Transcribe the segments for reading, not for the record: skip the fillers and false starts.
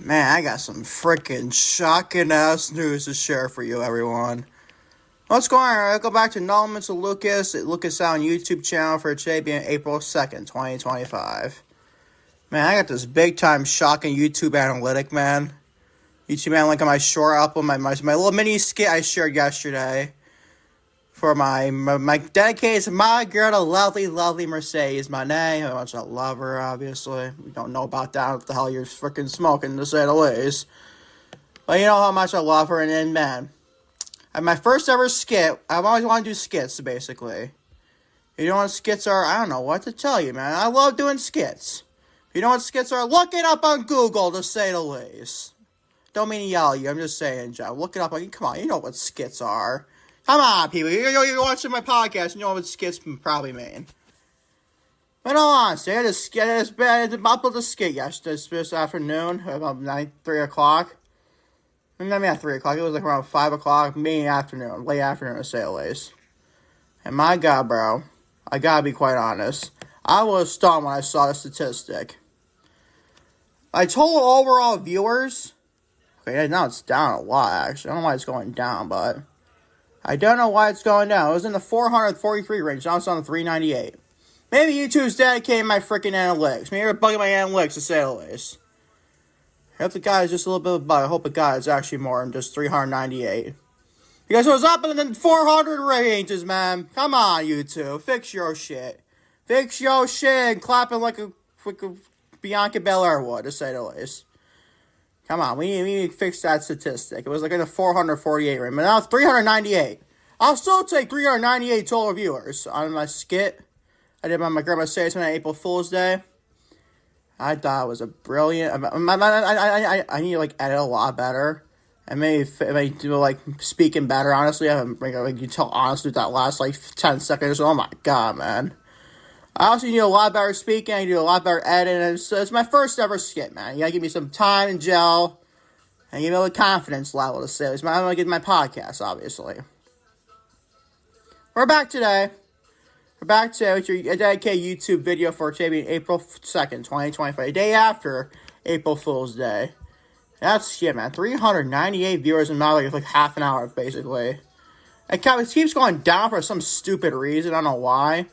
Man, I got some freaking shocking ass news to share for you, everyone. What's going on? Welcome back to Moments with Lucas at Lucas Sound YouTube channel for today being April 2nd, 2025. Man, I got this big time shocking YouTube analytic, man. YouTube analytic on my short album, my little mini skit I shared yesterday. For my dedicated to my girl, the lovely Mercedes, my name. I much I love her, obviously. We don't know about that. What the hell you're freaking smoking, to say the least. But you know how much I love her, and then, man. At my first ever skit, I've always wanted to do skits, basically. You know what skits are? I don't know what to tell you, man. I love doing skits. You know what skits are? Look it up on Google, to say the least. Don't mean to yell at you, I'm just saying, Joe. Look it up. Come on, you know what skits are. Come on, people. You're watching my podcast. You know what skits probably mean. But no, honestly, I just uploaded the skit yesterday, this afternoon, about 3 o'clock. I mean, at 3 o'clock. It was like around 5 o'clock, late afternoon, to say the least. And my God, bro, I gotta be quite honest. I was stunned when I saw the statistic. I told overall viewers, okay, now it's down a lot, actually. I don't know why it's going down, but I don't know why it's going down. It was in the 443 range. Now it's on the 398. Maybe YouTube's dedicating my freaking analytics. Maybe they're bugging my analytics, to say the least. I hope the guy is just a little bit of a bug. I hope the guy is actually more than just 398. Because it was up in the 400 ranges, man. Come on, YouTube. Fix your shit. Fix your shit and clap it like a Bianca Belair would, to say the least. Come on, we need to fix that statistic. It was like in the 448 range, but now it's 398. I'll still take 398 total viewers on my skit I did on my grandma's Say on April Fool's Day. I thought it was a brilliant. I need to like edit a lot better, and maybe do like speaking better. Honestly, you can tell honestly that last like 10 seconds. Oh my God, man. I also need a lot better speaking. I need to do a lot better editing. It's my first ever skit, man. You gotta give me some time and gel, and give me a little confidence level to say this. I'm gonna get my podcast, obviously. We're back today with your dedicated YouTube video for today being April 2nd, 2025, a day after April Fool's Day. That's shit, man. 398 viewers in about like half an hour, basically. It keeps going down for some stupid reason. I don't know why.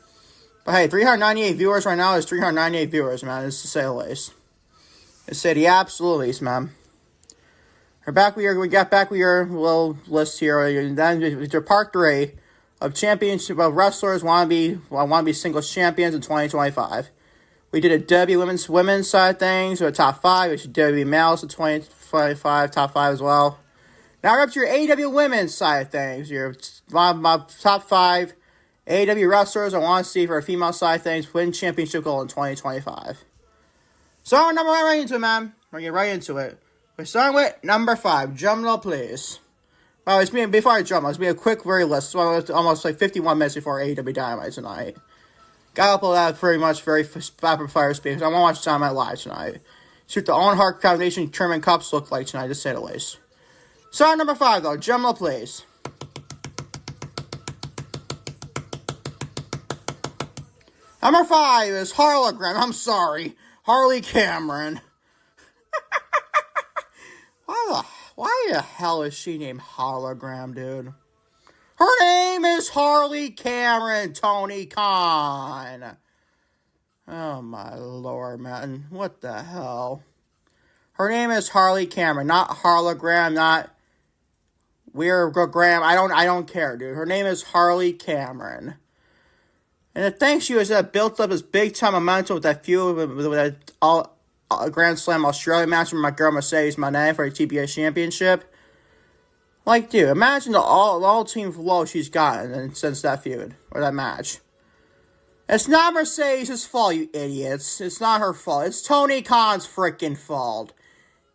But hey, 398 viewers right now is 398 viewers, man. It's to say the least. It's to say the absolute least, man. We got back with your little list here. And then with your part 3 of championship of wrestlers want to be singles champions in 2025. We did a W women's side of things, or top 5, which is W males in 2025, top 5 as well. Now we're up to your AEW women's side of things. Your top 5 AEW wrestlers I want to see for a female side things win championship goal in 2025. So, number 1 right into it, man. We're going to get right into it. We're starting with number 5. Drum roll, please. Well, before I drum roll, it's going to be a quick, very list. It's almost like 51 minutes before AEW Dynamite tonight. Got to upload that pretty much very rapid fire speed because I want to watch Dynamite live tonight. See what the Owen Hart Foundation Tournament Cups look like tonight, to say the least. So, number 5, though. Drum roll, please. Number 5 is Hologram. I'm sorry. Harley Cameron. Why the hell is she named Hologram, dude? Her name is Harley Cameron, Tony Khan. Oh my lord, man. What the hell? Her name is Harley Cameron, not Hologram, not Weird Graham. I don't care, dude. Her name is Harley Cameron. And the thing she was built up this big time momentum with that feud with that Grand Slam Australia match with my girl Mercedes Moné for the TBS Championship. Like, dude, imagine the all team flow she's gotten since that feud or that match. It's not Mercedes' fault, you idiots. It's not her fault. It's Tony Khan's freaking fault.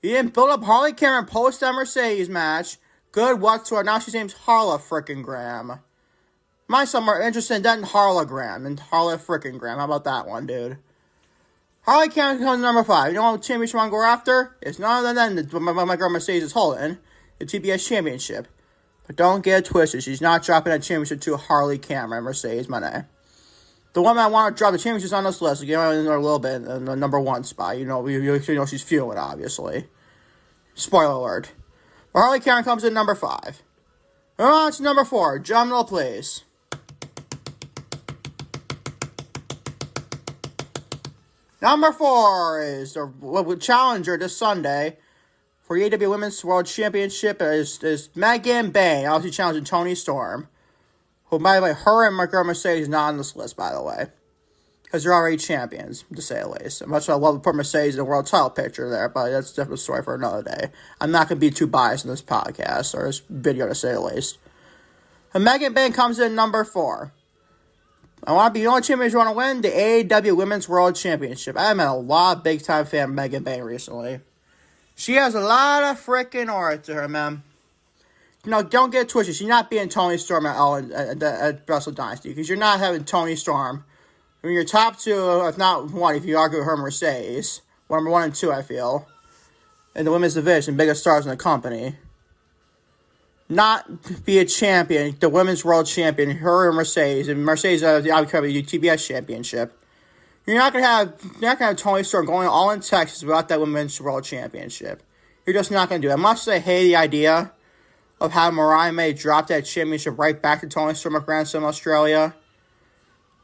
You didn't build up Harley Cameron post that Mercedes match. Good whatsoever. Now she's named Harla freaking Graham. My son more interested in that than Harlogram and Harla freaking Graham. How about that one, dude? Harley Cameron comes number 5. You know what championship I'm going to go after? It's none other than my girl Mercedes is holding the TBS Championship. But don't get it twisted. She's not dropping that championship to Harley Cameron, Mercedes Moné. The woman I want to drop the championship on this list, again, in a little bit, in the number 1 spot. You know she's feeling it, obviously. Spoiler alert. But Harley Karen comes in number 5. And on to number 4. Drum roll, please. Number 4 is the challenger this Sunday for the AEW Women's World Championship is Megan Bayne, obviously challenging Toni Storm. Who, by the way, her and my girl Mercedes is not on this list, by the way. Because they're already champions, to say the least. Much as I love to put Mercedes in the world title picture there, but that's a different story for another day. I'm not going to be too biased in this podcast, or this video, to say the least. And Megan Bayne comes in number 4. I want to be the only champion who want to win the AEW Women's World Championship. I've been a lot of big-time fan of Megan Bayne recently. She has a lot of freaking aura to her, man. Don't get twisted. She's not being Toni Storm at all at Wrestle Dynasty, because you're not having Toni Storm. I mean, your top 2, if not 1, if you argue her Mercedes, number 1 and 2, I feel, in the women's division, biggest stars in the company. Not be a champion, the women's world champion, her and Mercedes the AEW TBS championship. You're not gonna have Toni Storm going all in Texas without that women's world championship. You're just not gonna do it. Much as I hate the idea of how Mariah May dropped that championship right back to Toni Storm at Grand Slam Australia.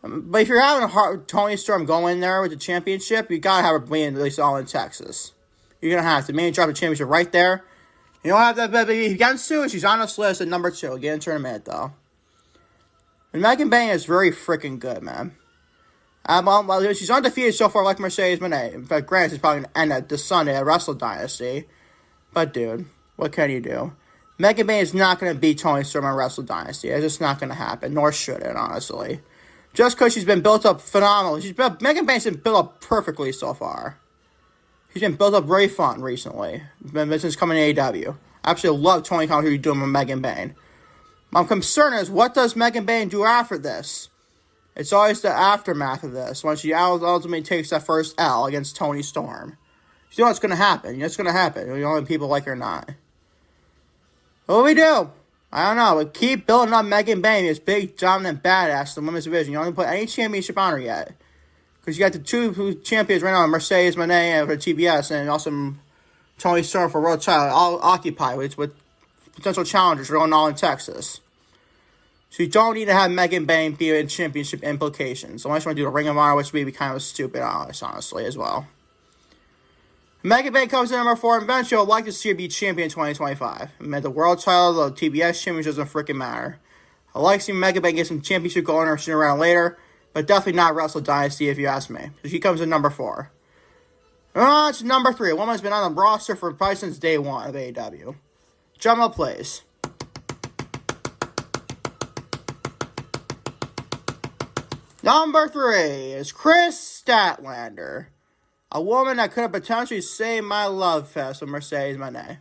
But if you're having Toni Storm go in there with the championship, you gotta have her win at least all in Texas. You're gonna have to. Maybe drop the championship right there. You don't have that against Sue. She's on this list at number 2. We'll get into her in a minute, though. And Megan Bayne is very freaking good, man. She's undefeated so far, like Mercedes Moné. But granted, she's probably going to end it this Sunday at Wrestle Dynasty. But, dude, what can you do? Megan Bayne is not going to beat Toni Storm at Wrestle Dynasty. It's just not going to happen, nor should it, honestly. Just because she's been built up phenomenally. Megan Bayne's been built up perfectly so far. She's been built up very fun recently. Since coming to AEW. I absolutely love Tony Khan, who you're doing with Megan Bayne. My concern is, what does Megan Bayne do after this? It's always the aftermath of this, when she ultimately takes that first L against Toni Storm. You know what's going to happen. It's going to happen. You know, people like her or not. What do we do? I don't know. We keep building up Megan Bayne, this big, dominant badass in the women's division. You don't even put any championship on her yet. Because you got the 2 champions right now, Mercedes Moné for TBS, and also Toni Storm for World Title, all occupied with potential challengers going all in Texas. So you don't need to have Megan Bayne be in championship implications. Unless you want to do a Ring of Honor, which would be kind of stupid, honestly, as well. Megan Bayne comes in number 4, and eventually I'd like to see her be champion in 2025. I mean, the World Title, the TBS championship doesn't freaking matter. I'd like to see Megan Bayne get some championship going or sooner around later. But definitely not Wrestle Dynasty, if you ask me. So she comes in number 4. It's number 3. A woman has been on the roster for probably since day 1 of AEW. Drum roll, please. Number 3 is Chris Statlander. A woman that could have potentially saved my love fest with Mercedes Moné.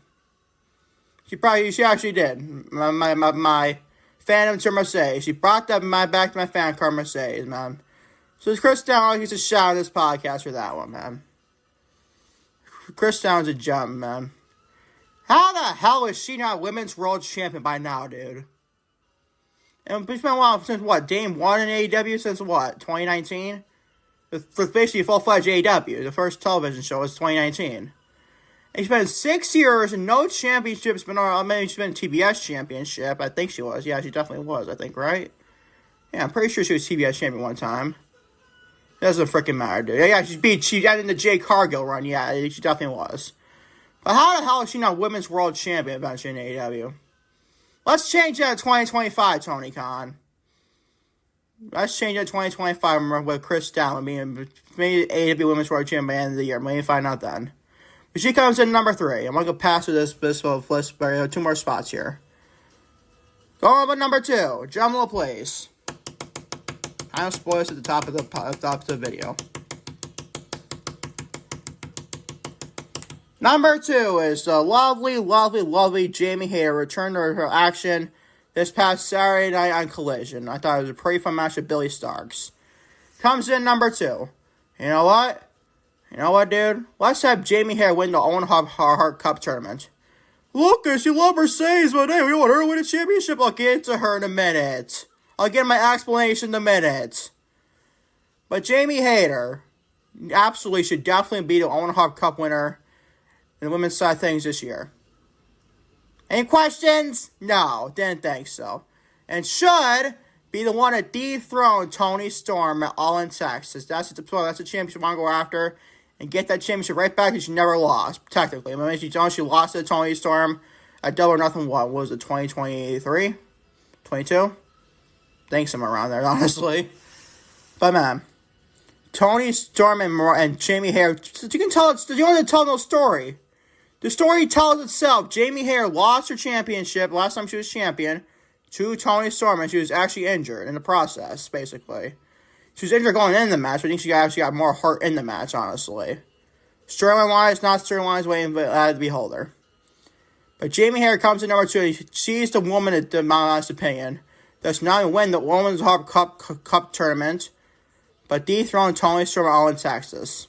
She actually did. My fandom to Mercedes. She brought that back to my fan card Mercedes, man. So Chris Down gets a shout out this podcast for that one, man. Chris Down's a gem, man. How the hell is she not women's world champion by now, dude? And it's been a while since what? Dame 1 in AEW since what? 2019? For basically full-fledged AEW. The first television show was 2019. And she's been 6 years and no championships. She's been TBS championship. I think she was. Yeah, she definitely was, I think, right? Yeah, I'm pretty sure she was TBS champion one time. It doesn't freaking matter, dude. Yeah, she got in the Jay Cargill run. Yeah, she definitely was. But how the hell is she not women's world champion eventually in AEW? Let's change that to 2025, Tony Khan. Let's change that to 2025 with Chris Down being maybe AEW women's world champion by the end of the year. Maybe find out then. But she comes in number 3. I'm going to go past this list, but 2 more spots here. Going up at number 2, Drum roll, please. I don't spoil this at the top of the video. Number 2 is the lovely Jamie Hayter returned to her action this past Saturday night on Collision. I thought it was a pretty fun match with Billy Starks. Comes in number 2. You know what? You know what, dude? Let's have Jamie Hayter win the Owen Hart Cup tournament. Lucas, you love Mercedes, but hey, we want her to win a championship. I'll get to her in a minute. I'll get my explanation in a minute. But Jamie Hayter absolutely should definitely be the Owen Hart Cup winner in the women's side of things this year. Any questions? No, didn't think so. And should be the one to dethrone Toni Storm at All in Texas. That's the championship you want to go after and get that championship right back that she never lost, technically. I mean, she lost to Toni Storm at Double or Nothing, what was it, 2023? 22? I think somewhere around there, honestly. But man, Toni Storm and Jamie Hayter, you can tell it's, you want to tell no story. The story tells itself. Jamie Hayter lost her championship last time she was champion to Toni Storm, and she was actually injured in the process, basically. She was injured going in the match, but I think she actually got more hurt in the match, honestly. Storyline-wise, not storyline-wise, waiting to the beholder. But Jamie Hayter comes in number 2. She's the woman, in my honest opinion, that's not only win the Women's Hub Cup tournament, but dethrone Toni Storm All in Texas.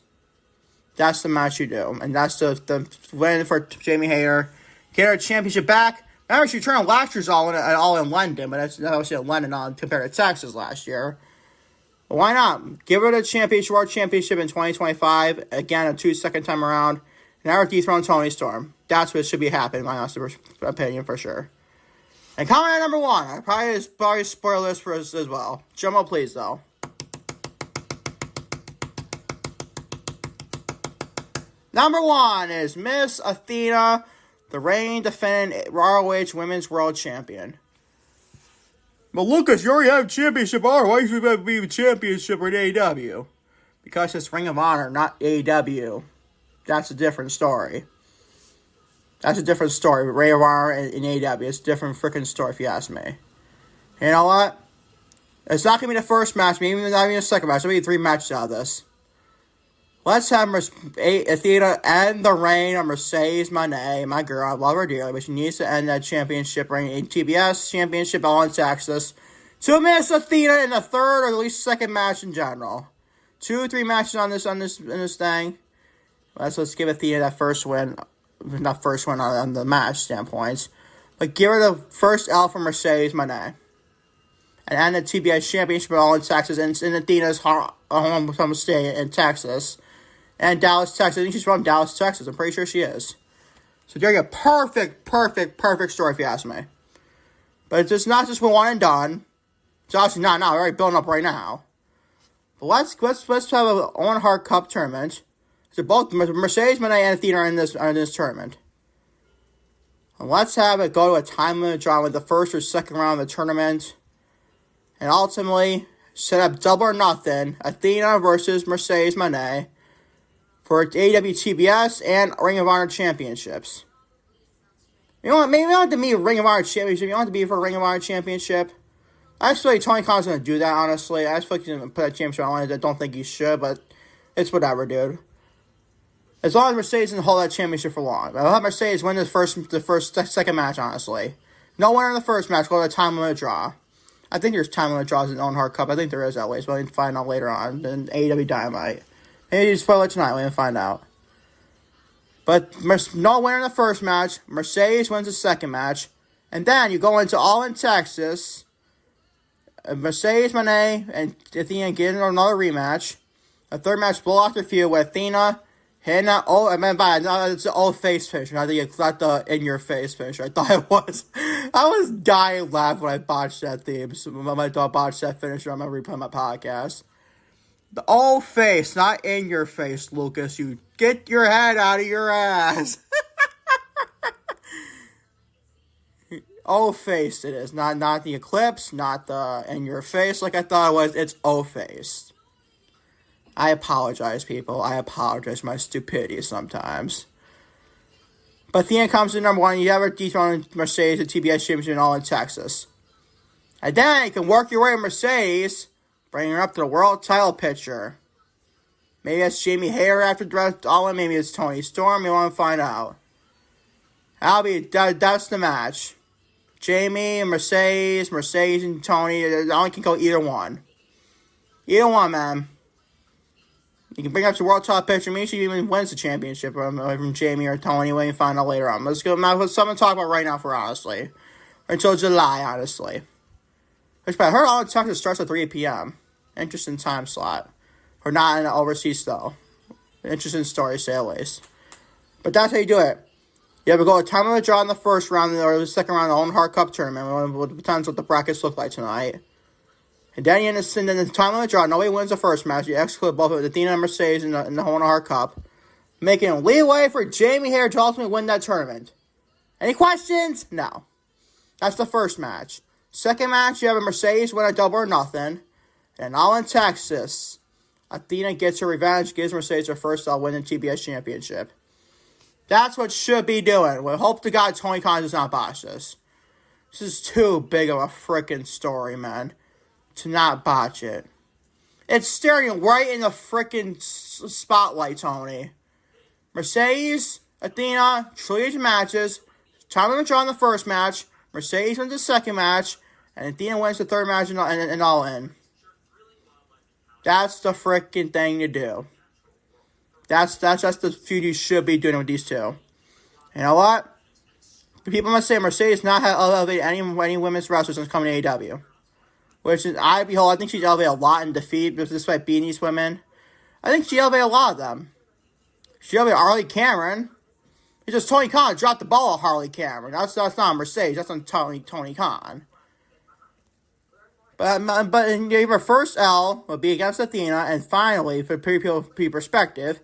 That's the match you do. And that's the win for Jamie Hayter. Get her championship back. Remember, she turned last year's All in London, but that's obviously in London compared to Texas last year. But why not? Give her the championship, World Championship in 2025. Again, a second time around. And now dethrone Toni Storm. That's what should be happening, in my honest opinion, for sure. And comment on number 1. I probably spoil this for us as well. Jumbo, please, though. Number 1 is Miss Athena, the reigning defending ROH Women's World Champion. But Lucas, you already have a championship ROH. Why should you be a championship with AEW? Because it's Ring of Honor, not AEW. That's a different story. That's a different story. Ring of Honor and AEW. It's a different freaking story, if you ask me. You know what? It's not going to be the first match, maybe not even the second match. There'll be 3 matches out of this. Let's have Athena end the reign of Mercedes Moné, my girl. I love her dearly, but she needs to end that championship reign in TBS championship All in Texas to Miss Athena in the third or at least second match in general. 2 or 3 matches in this thing. Let's give Athena that first win, not first win on the match standpoint, but give her the first L for Mercedes Moné. And end the TBS championship All in Texas in Athena's home state in Texas. And Dallas, Texas. I think she's from Dallas, Texas. I'm pretty sure she is. So they're a perfect story if you ask me. But it's just not just one and done. It's obviously not now. We're already building up right now. But let's have an Owen Hart Cup tournament. So both Mercedes Moné and Athena are in this tournament. And let's have it go to a time limit draw with the first or second round of the tournament. And ultimately set up Double or Nothing, Athena versus Mercedes Moné, for AEW TBS and Ring of Honor championships. You know what? Maybe not to be a Ring of Honor championship. You want to be for a Ring of Honor championship. I just feel like Tony Khan's going to do that, honestly. I just feel like he's going to put that championship on. I don't think he should, but it's whatever, dude. As long as Mercedes doesn't hold that championship for long. I'll have Mercedes win the second match, honestly. No winner in the first match. Go to a time limit draw. I think there's time limit draws in Owen Hart Cup. I think there is at least, but we can find out later on in AEW Dynamite. Maybe you spoil it tonight. We can find out. But no winner in the first match. Mercedes wins the second match. And then you go into All in Texas. Mercedes Moné and Athena get into another rematch. A third match, blow-off feud with Athena hitting that. Oh, I meant by it's the old face finisher, not the in-your-face finisher. I thought it was. I was dying laughing when I botched that theme. So I botched that finisher. I'm going to replay my podcast. The old face, not in your face, Lucas. You get your head out of your ass. Old face it is. Not the eclipse, not the in your face like I thought it was. It's old face. I apologize, people. I apologize for my stupidity sometimes. But the end comes to number 1. You have her dethrone Mercedes at TBS Championship All in Texas. And then you can work your way to Mercedes, bring her up to the world title picture. Maybe it's Jamie Hayter after All in. Maybe it's Toni Storm. You want to find out. That's the match. Jamie and Mercedes and Toni. I only can go either one. Either one, man. You can bring up the world title picture. Maybe she even wins the championship from Jamie or Toni. We can find out later on. Let's go. Let's something to talk about right now for honestly. Until July, honestly. Which, but I heard All in Texas starts at 3 p.m. Interesting time slot. Or not in overseas, though. Interesting story, say at least. But that's how you do it. You have to go a time limit draw in the first round or the second round of the Owen Hart Cup tournament. It depends what the brackets look like tonight. And then in the time limit draw, nobody wins the first match. You exclude both of Athena and Mercedes in the Owen Hart Cup, making leeway for Jamie Hayter to ultimately win that tournament. Any questions? No. That's the first match. Second match, you have a Mercedes win a double or nothing. And all in Texas, Athena gets her revenge, gives Mercedes her first win in TBS Championship. That's what should be doing. We hope to God Tony Khan does not botch this. This is too big of a freaking story, man, to not botch it. It's staring right in the freaking spotlight, Tony. Mercedes, Athena, trilogy matches. Time limit draw in the first match. Mercedes wins the second match. And Athena wins the third match and all in. That's the freaking thing to do. That's the feud you should be doing with these two. You know what? People must say Mercedes not have elevated any women's wrestlers since coming to AEW. Which is, I think she's elevated a lot in defeat, despite beating these women. I think she elevated a lot of them. She elevated Harley Cameron. It's just Tony Khan dropped the ball on Harley Cameron. That's not Mercedes. That's on Tony Khan. But her first L will be against Athena, and finally, for people's perspective,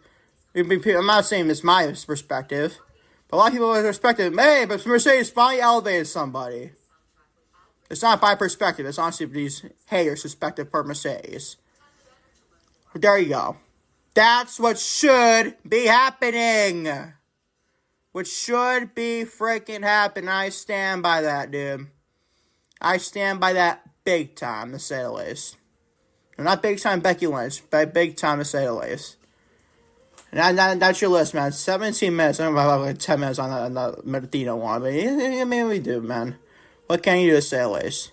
I'm not saying it's my perspective, but a lot of people have perspective, hey, but Mercedes finally elevated somebody. It's not my perspective, it's honestly these haters' perspective per Mercedes. But there you go. That's what should be happening. What should be freaking happening. I stand by that, dude. I stand by that big time, to say the least. No, not big time Becky Lynch, but big time, to say the least. And that's your list, man. 17 minutes. I don't know if I have like 10 minutes on the Medina one, but maybe we do, man. What can you do, to say the least?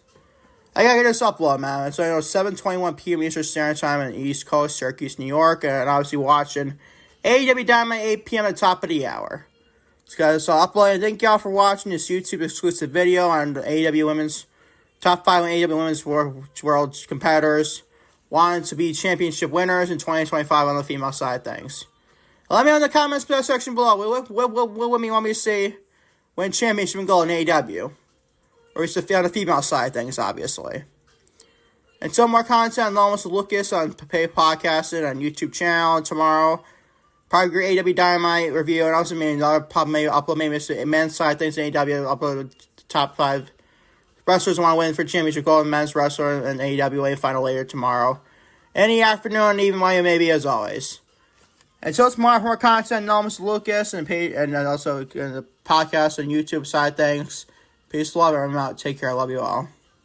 I gotta get this upload, man. So, 7:21 p.m. Eastern Standard Time on the East Coast, Syracuse, New York, and obviously watching AEW Dynamite 8 p.m. at the top of the hour. So, guys, upload. Thank y'all for watching this YouTube exclusive video on the AEW Women's Top 5 AEW Women's World competitors wanting to be championship winners in 2025 on the female side of things. Let me know in the comments section below. What would you want me to see win championship and gold in AEW? Or is it on the female side of things, obviously. And some more content on Almost Lucas on Pay Podcasting on YouTube channel tomorrow. Probably great AEW Dynamite review. And also maybe upload maybe the men's side of things in AEW. Upload the top 5 wrestlers want to win for championship gold, men's wrestler, and AEW final later tomorrow. Any afternoon, even while you maybe, as always. Until tomorrow for more content, Almost Lucas, and also the podcast and YouTube side things. Peace, love, and I'm out. Take care. I love you all.